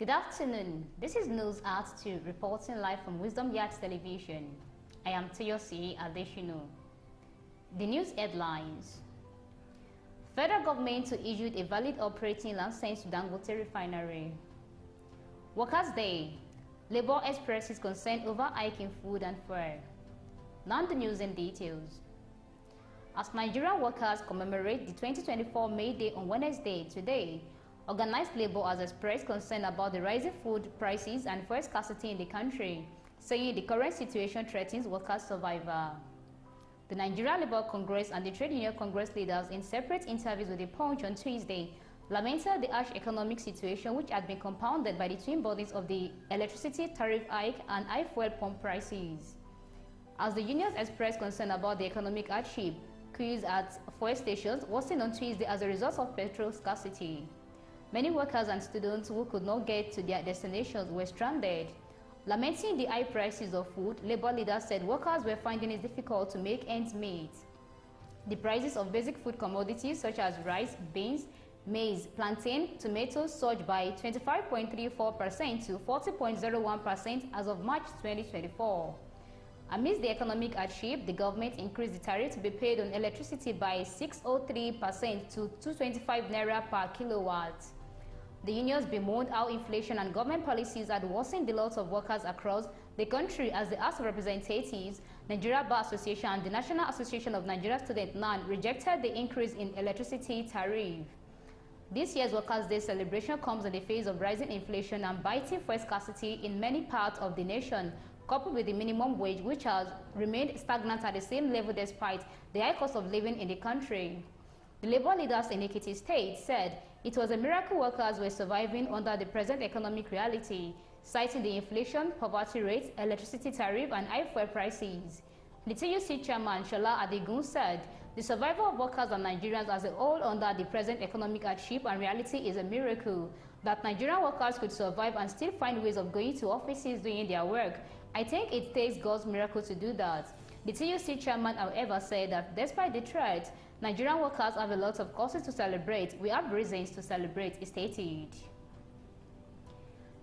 Good afternoon. This is News at 2, reporting live from Wisdom Yard Television. I am Toyosi Adeshino. The news headlines. Federal government issued a valid operating license to Dangote Refinery. Workers' Day. Labour expresses concern over hiking food and fuel. Now the news and details. As Nigerian workers commemorate the 2024 May Day on Wednesday today, organized labor has expressed concern about the rising food prices and fuel scarcity in the country, saying the current situation threatens workers' survival. The Nigerian Labour Congress and the Trade Union Congress leaders, in separate interviews with The Punch on Tuesday, lamented the harsh economic situation which had been compounded by the twin bodies of the electricity tariff hike and high fuel pump prices. As the unions expressed concern about the economic hardship, queues at fuel stations worsened on Tuesday as a result of petrol scarcity. Many workers and students who could not get to their destinations were stranded. Lamenting the high prices of food, labor leaders said workers were finding it difficult to make ends meet. The prices of basic food commodities such as rice, beans, maize, plantain, tomatoes surged by 25.34% to 40.01% as of March 2024. Amidst the economic hardship, the government increased the tariff to be paid on electricity by 603% to 225 naira per kilowatt. The unions bemoaned how inflation and government policies had worsened the lot of workers across the country as the House of Representatives, Nigeria Bar Association and the National Association of Nigeria Students (NAN) rejected the increase in electricity tariff. This year's Workers' Day celebration comes in the face of rising inflation and biting fuel scarcity in many parts of the nation, coupled with the minimum wage which has remained stagnant at the same level despite the high cost of living in the country. The labor leaders in Ekiti State said it was a miracle workers were surviving under the present economic reality, citing the inflation, poverty rate, electricity tariff, and high fuel prices. The TUC chairman, Shola Adigun, said the survival of workers and Nigerians as a whole under the present economic hardship and reality is a miracle. That Nigerian workers could survive and still find ways of going to offices doing their work. I think it takes God's miracle to do that. The TUC chairman, however, said that despite the threat, Nigerian workers have a lot of causes to celebrate. We have reasons to celebrate, he stated.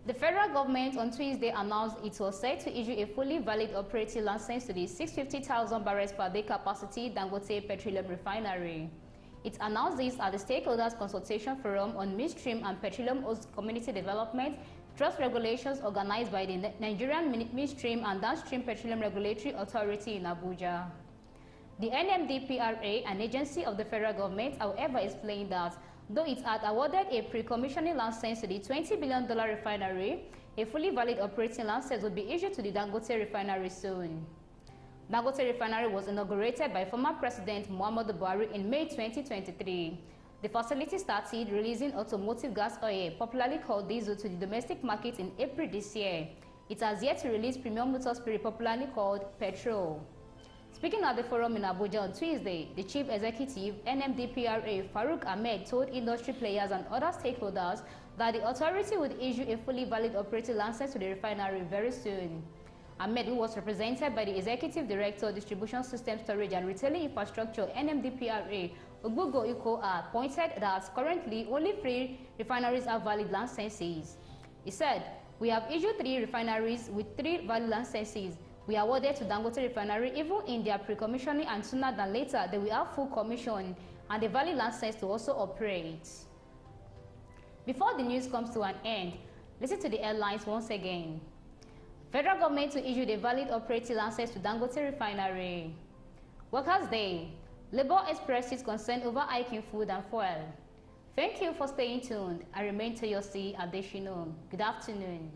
The federal government on Tuesday announced it was set to issue a fully valid operating license to the 650,000 barrels per day capacity Dangote Petroleum Refinery. It announced this at the Stakeholders Consultation Forum on Midstream and Petroleum Host Community Development Trust Regulations organized by the Nigerian Midstream and Downstream Petroleum Regulatory Authority in Abuja. The NMDPRA, an agency of the federal government, however, explained that though it had awarded a pre-commissioning license to the $20 billion refinery, a fully valid operating license would be issued to the Dangote Refinery soon. Dangote Refinery was inaugurated by former President Muhammadu Buhari in May 2023. The facility started releasing automotive gas oil, popularly called diesel, to the domestic market in April this year. It has yet to release premium motor spirit, popularly called petrol. Speaking at the forum in Abuja on Tuesday, the Chief Executive, NMDPRA, Farouk Ahmed, told industry players and other stakeholders that the authority would issue a fully valid operating license to the refinery very soon. Ahmed, who was represented by the Executive Director, Distribution System Storage and Retailing Infrastructure, NMDPRA, Ogbugo Ikoa, pointed that currently only 3 refineries have valid licenses. He said, "We have issued 3 refineries with 3 valid licenses. We are awarded to Dangote Refinery even in their pre-commissioning, and sooner than later they will have full commission and a valid license to also operate." Before the news comes to an end, listen to the headlines once again. Federal government to issue a valid operating license to Dangote Refinery. Workers' Day. Labour expresses concern over hiking food and fuel. Thank you for staying tuned. I remain Toyosi Adeshino. Good afternoon.